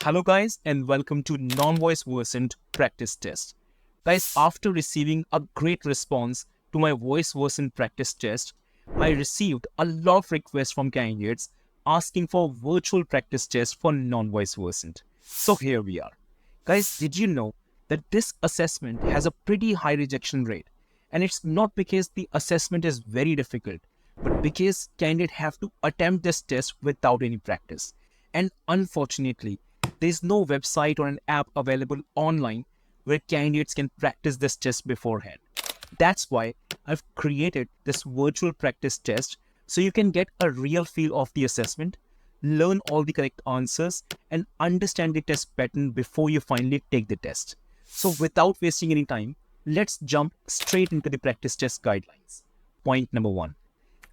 Hello guys and welcome to Non Voice Versant Practice Test. Guys, after receiving a great response to my Voice Versant Practice Test, I received a lot of requests from candidates asking for virtual practice tests for non-voice versant. So here we are. Guys, did you know that this assessment has a pretty high rejection rate? And it's not because the assessment is very difficult, but because candidates have to attempt this test without any practice. And unfortunately, there is no website or an app available online where candidates can practice this test beforehand. That's why I've created this virtual practice test so you can get a real feel of the assessment, learn all the correct answers, and understand the test pattern before you finally take the test. So without wasting any time, let's jump straight into the practice test guidelines. Point number 1.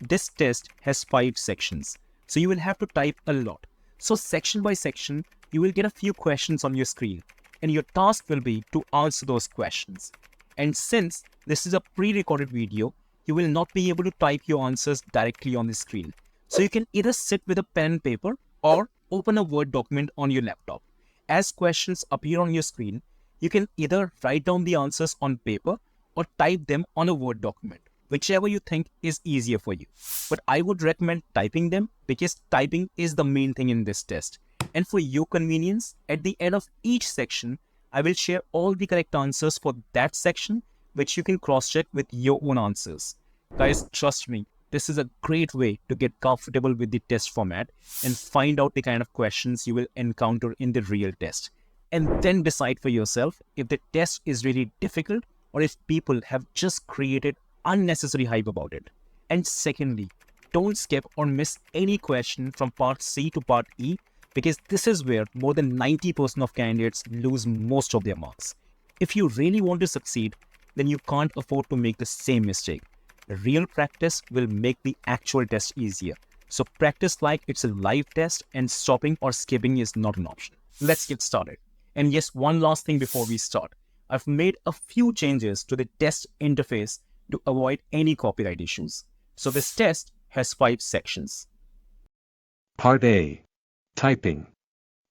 This test has 5 sections, so you will have to type a lot. So section by section, you will get a few questions on your screen, and your task will be to answer those questions. And since this is a pre-recorded video, you will not be able to type your answers directly on the screen. So you can either sit with a pen and paper or open a Word document on your laptop. As questions appear on your screen, you can either write down the answers on paper or type them on a Word document, whichever you think is easier for you. But I would recommend typing them because typing is the main thing in this test. And for your convenience, at the end of each section, I will share all the correct answers for that section, which you can cross-check with your own answers. Guys, trust me, this is a great way to get comfortable with the test format and find out the kind of questions you will encounter in the real test. And then decide for yourself if the test is really difficult or if people have just created unnecessary hype about it. And secondly, don't skip or miss any question from part C to part E, because this is where more than 90% of candidates lose most of their marks. If you really want to succeed, then you can't afford to make the same mistake. Real practice will make the actual test easier. So practice like it's a live test, and stopping or skipping is not an option. Let's get started. And yes, one last thing before we start. I've made a few changes to the test interface to avoid any copyright issues. So this test has 5 sections. Part A. Typing.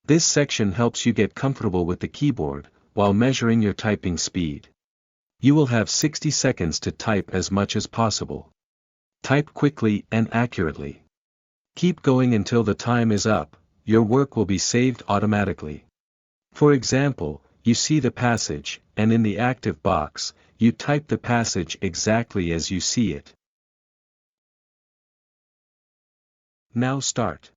This section helps you get comfortable with the keyboard while measuring your typing speed. You will have 60 seconds to type as much as possible. Type quickly and accurately. Keep going until the time is up. Your work will be saved automatically. For example, you see the passage, and in the active box, you type the passage exactly as you see it. Now start.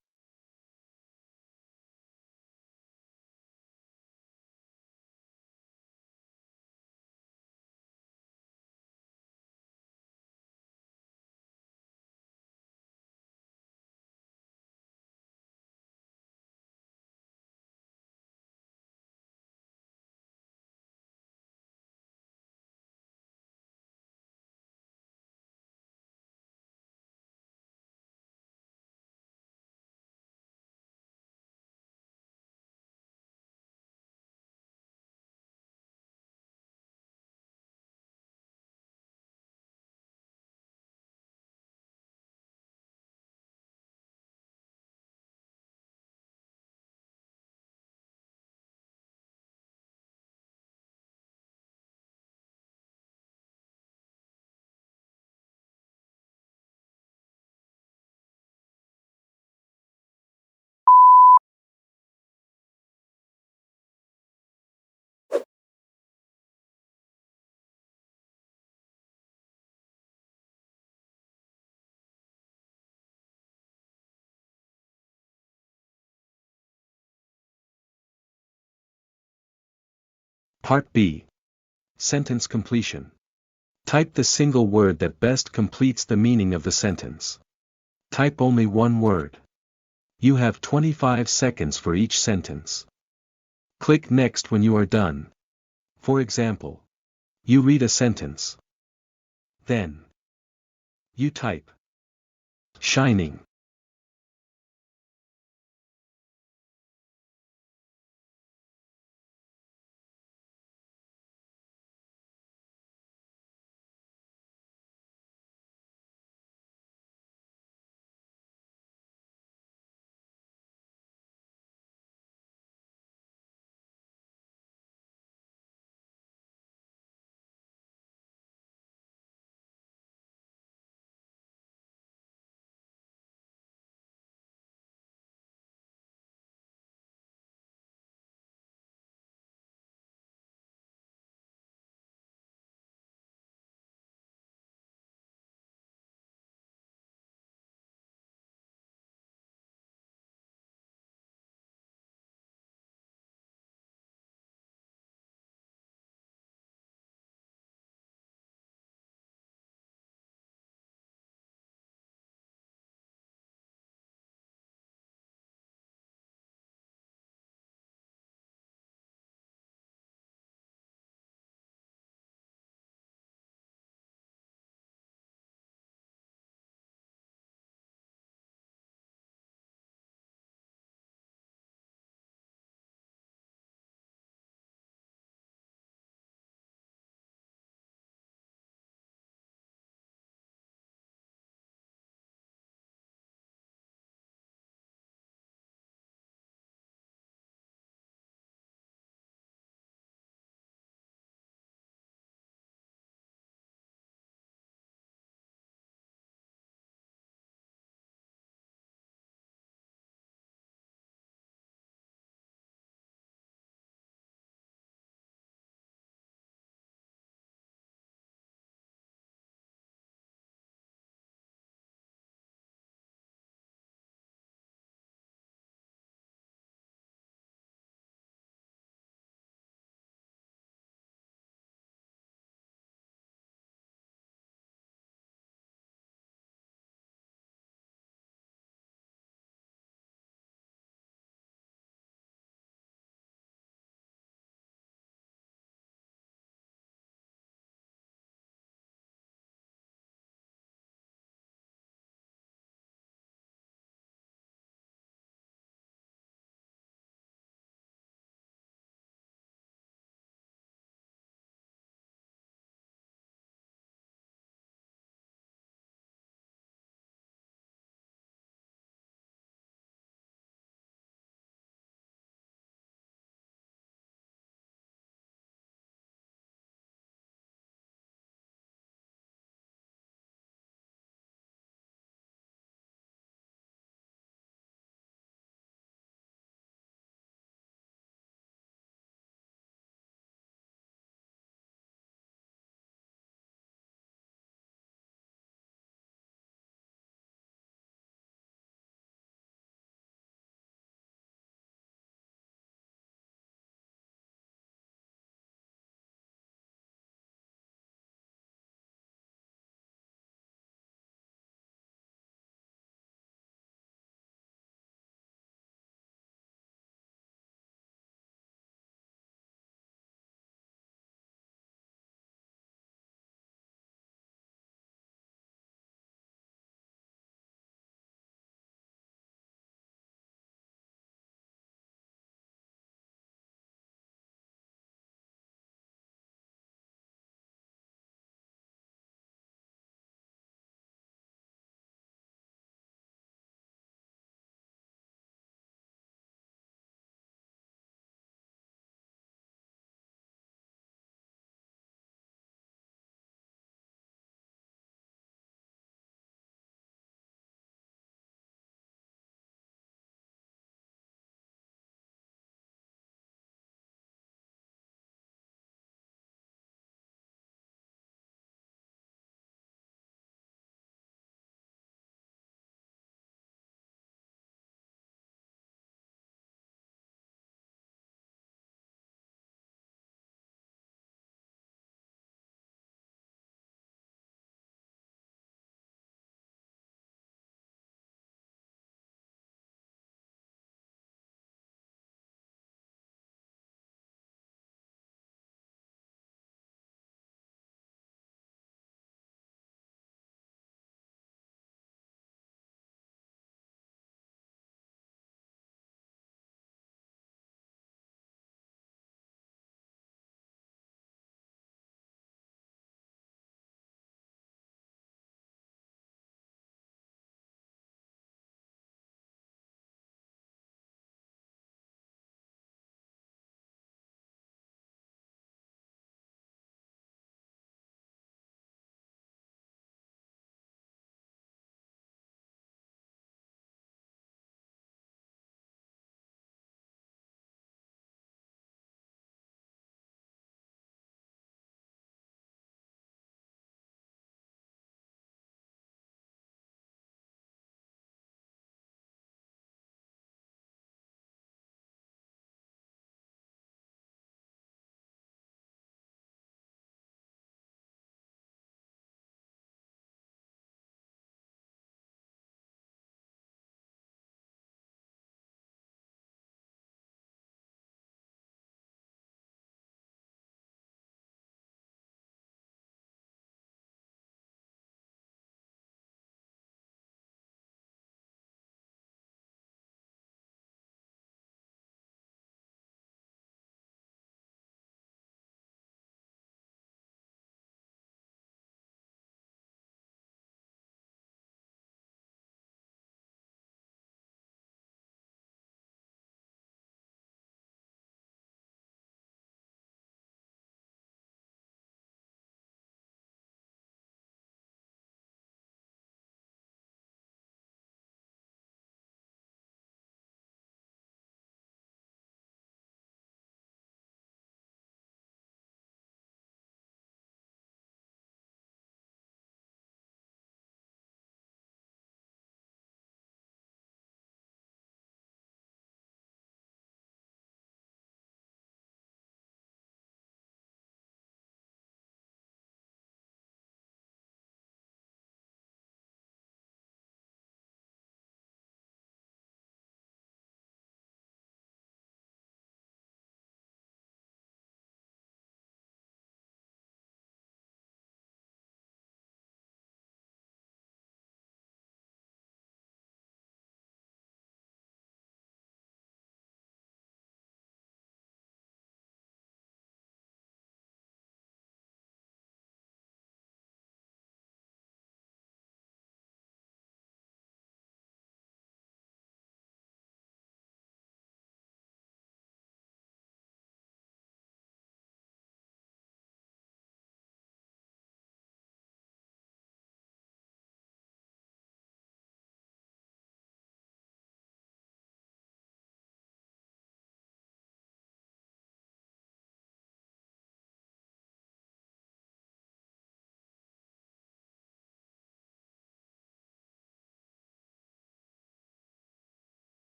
Part B. Sentence completion. Type the single word that best completes the meaning of the sentence. Type only one word. You have 25 seconds for each sentence. Click Next when you are done. For example, you read a sentence. Then, you type shining.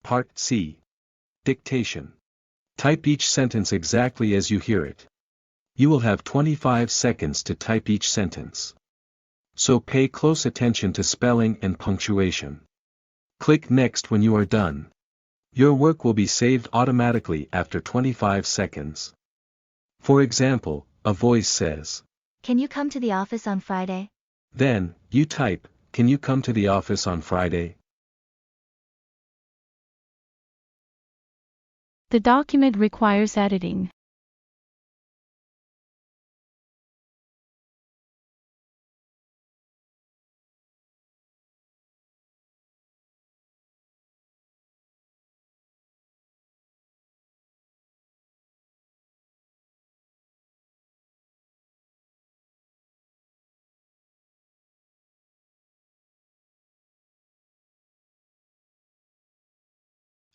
Part C. Dictation. Type each sentence exactly as you hear it. You will have 25 seconds to type each sentence. So pay close attention to spelling and punctuation. Click Next when you are done. Your work will be saved automatically after 25 seconds. For example, a voice says, Can you come to the office on Friday? Then, you type, Can you come to the office on Friday? The document requires editing.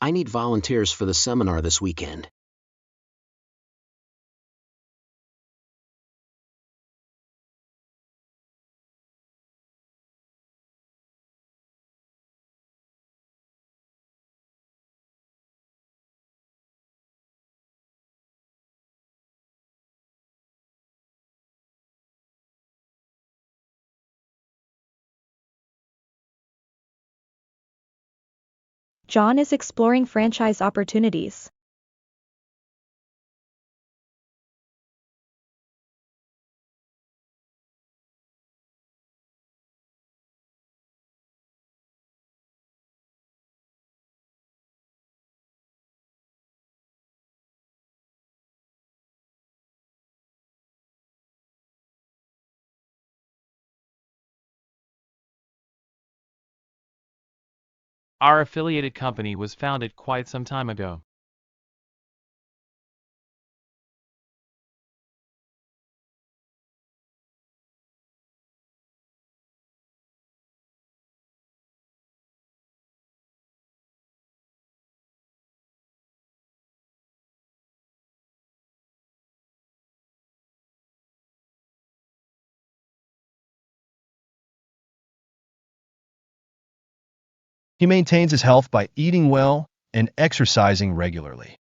I need volunteers for the seminar this weekend. John is exploring franchise opportunities. Our affiliated company was founded quite some time ago. He maintains his health by eating well and exercising regularly.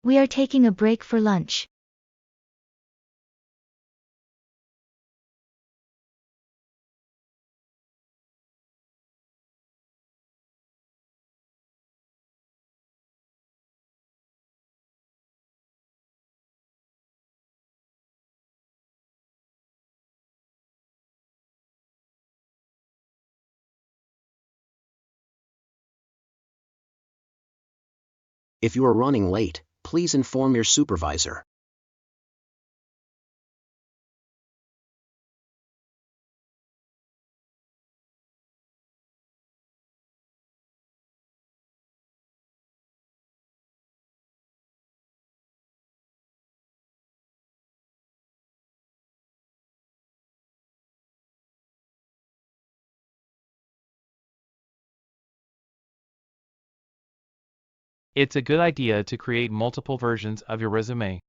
We are taking a break for lunch. If you are running late, please inform your supervisor. It's a good idea to create multiple versions of your resume.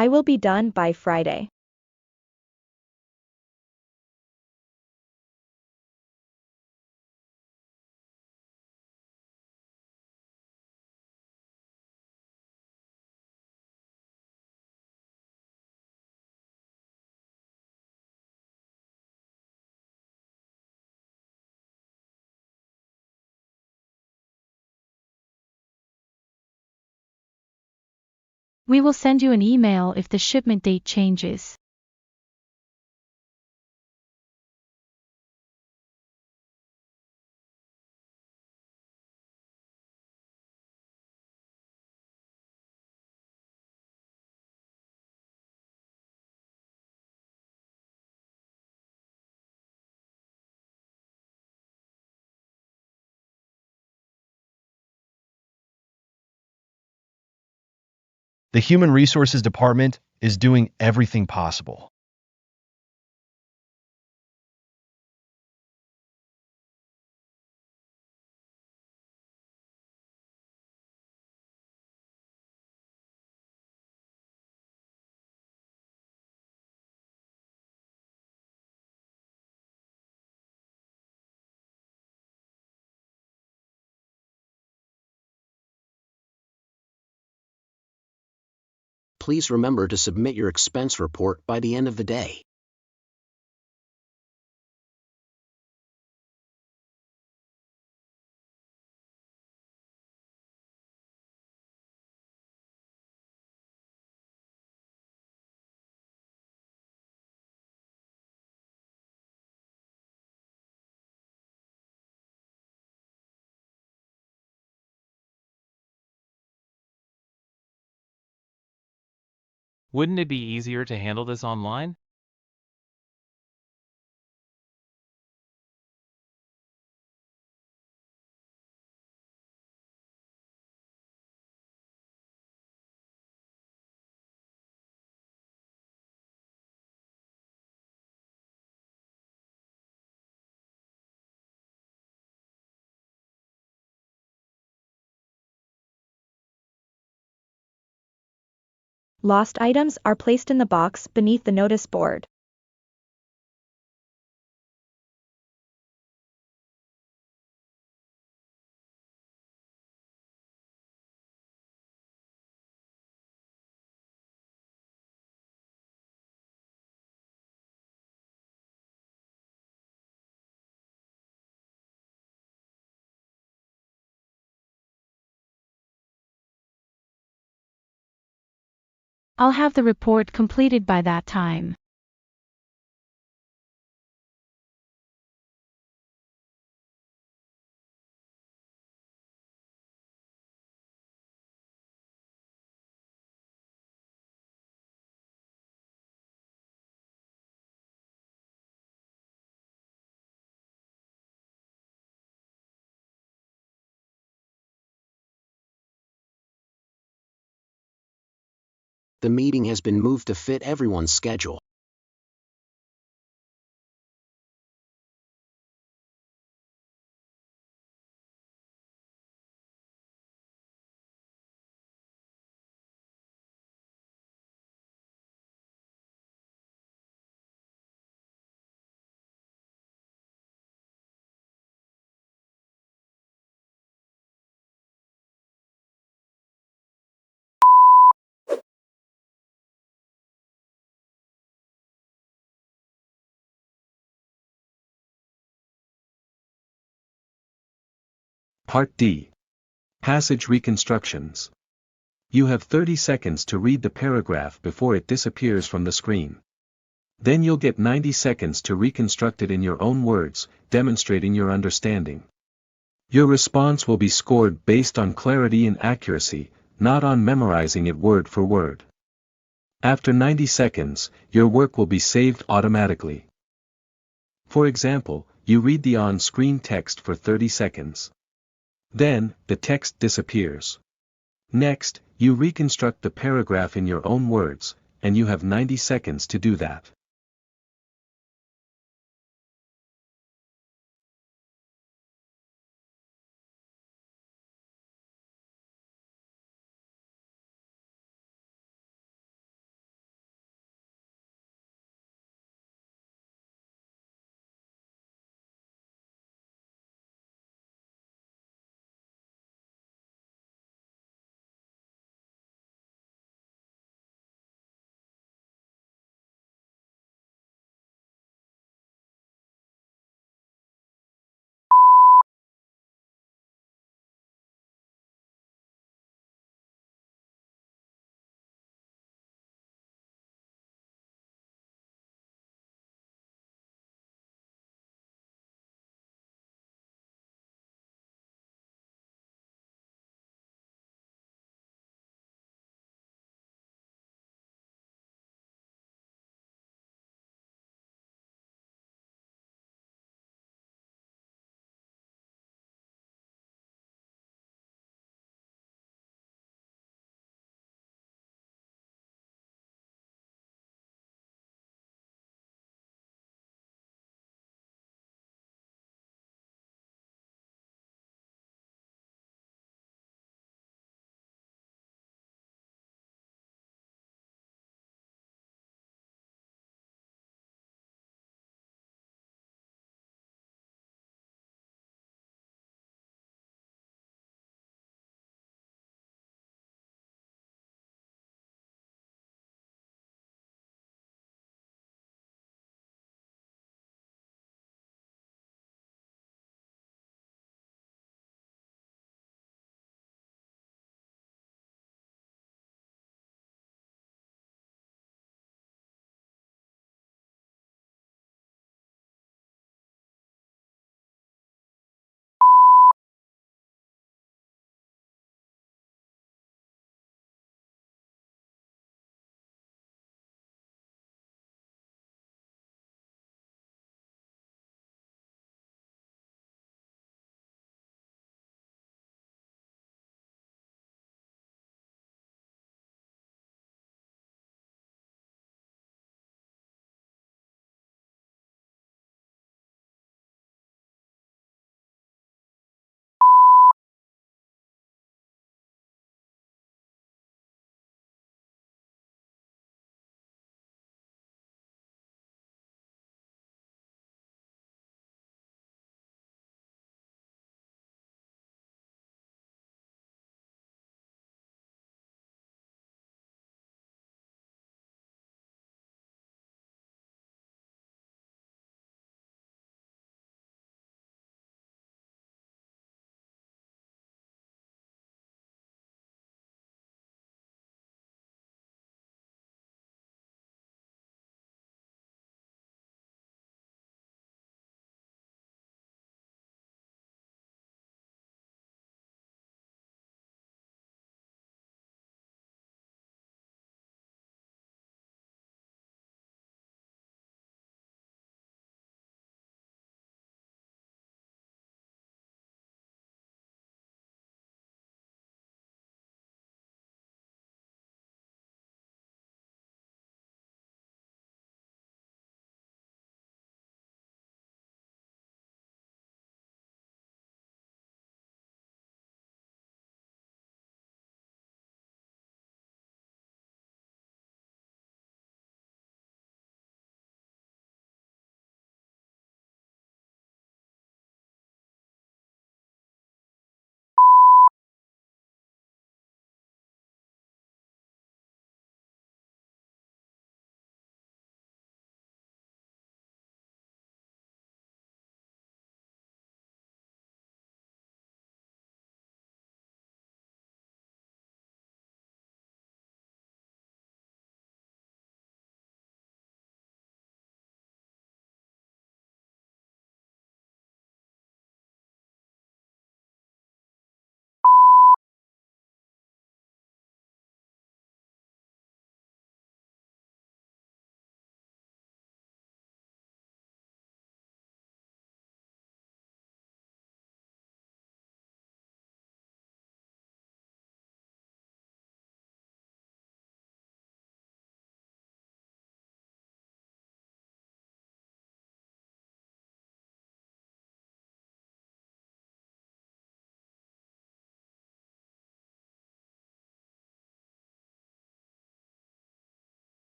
I will be done by Friday. We will send you an email if the shipment date changes. The Human Resources Department is doing everything possible. Please remember to submit your expense report by the end of the day. Wouldn't it be easier to handle this online? Lost items are placed in the box beneath the notice board. I'll have the report completed by that time. The meeting has been moved to fit everyone's schedule. Part D. Passage Reconstructions. You have 30 seconds to read the paragraph before it disappears from the screen. Then you'll get 90 seconds to reconstruct it in your own words, demonstrating your understanding. Your response will be scored based on clarity and accuracy, not on memorizing it word for word. After 90 seconds, your work will be saved automatically. For example, you read the on-screen text for 30 seconds. Then, the text disappears. Next, you reconstruct the paragraph in your own words, and you have 90 seconds to do that.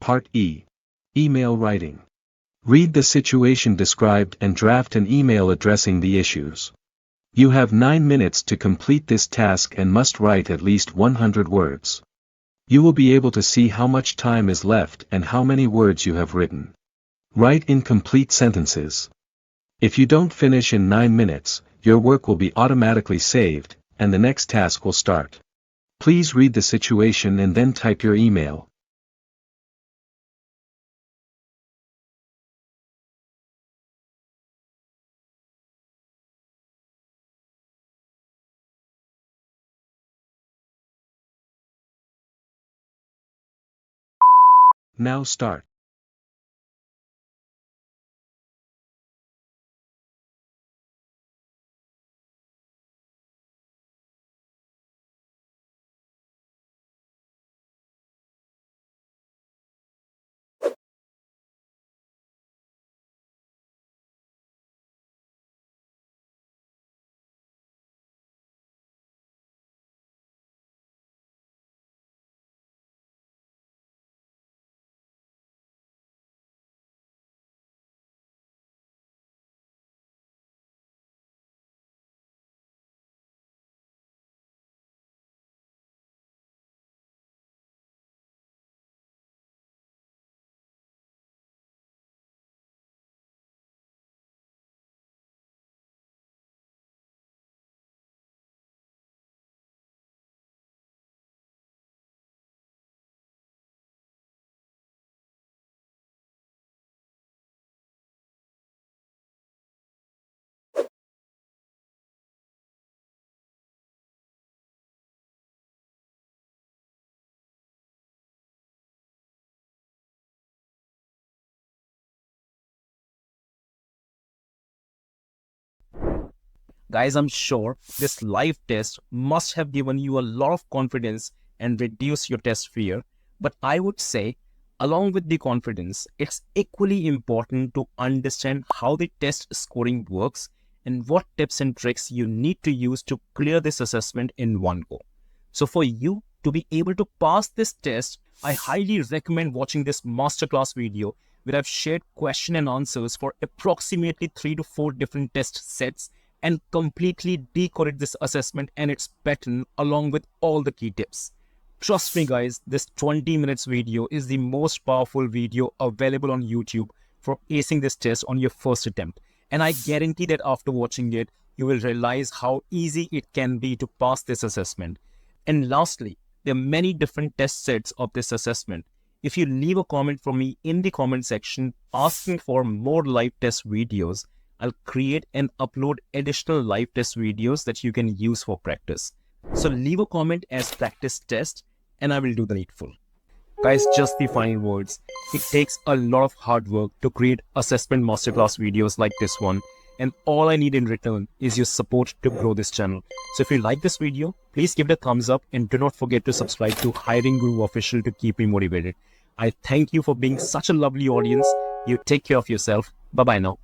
Part E. Email writing. Read the situation described and draft an email addressing the issues. You have 9 minutes to complete this task and must write at least 100 words. You will be able to see how much time is left and how many words you have written. Write incomplete sentences. If you don't finish in 9 minutes, your work will be automatically saved, and the next task will start. Please read the situation and then type your email. Now start. Guys, I'm sure this live test must have given you a lot of confidence and reduced your test fear. But I would say, along with the confidence, it's equally important to understand how the test scoring works and what tips and tricks you need to use to clear this assessment in one go. So for you to be able to pass this test, I highly recommend watching this masterclass video where I've shared question and answers for approximately 3 to 4 different test sets and completely decoded this assessment and its pattern along with all the key tips. Trust me guys, this 20 minutes video is the most powerful video available on YouTube for acing this test on your first attempt. And I guarantee that after watching it, you will realize how easy it can be to pass this assessment. And lastly, there are many different test sets of this assessment. If you leave a comment for me in the comment section asking for more live test videos, I'll create and upload additional live test videos that you can use for practice. So leave a comment as practice test and I will do the needful. Guys, just the final words. It takes a lot of hard work to create assessment masterclass videos like this one, and all I need in return is your support to grow this channel. So if you like this video, please give it a thumbs up and do not forget to subscribe to Hiring Guru Official to keep me motivated. I thank you for being such a lovely audience. You take care of yourself. Bye bye now.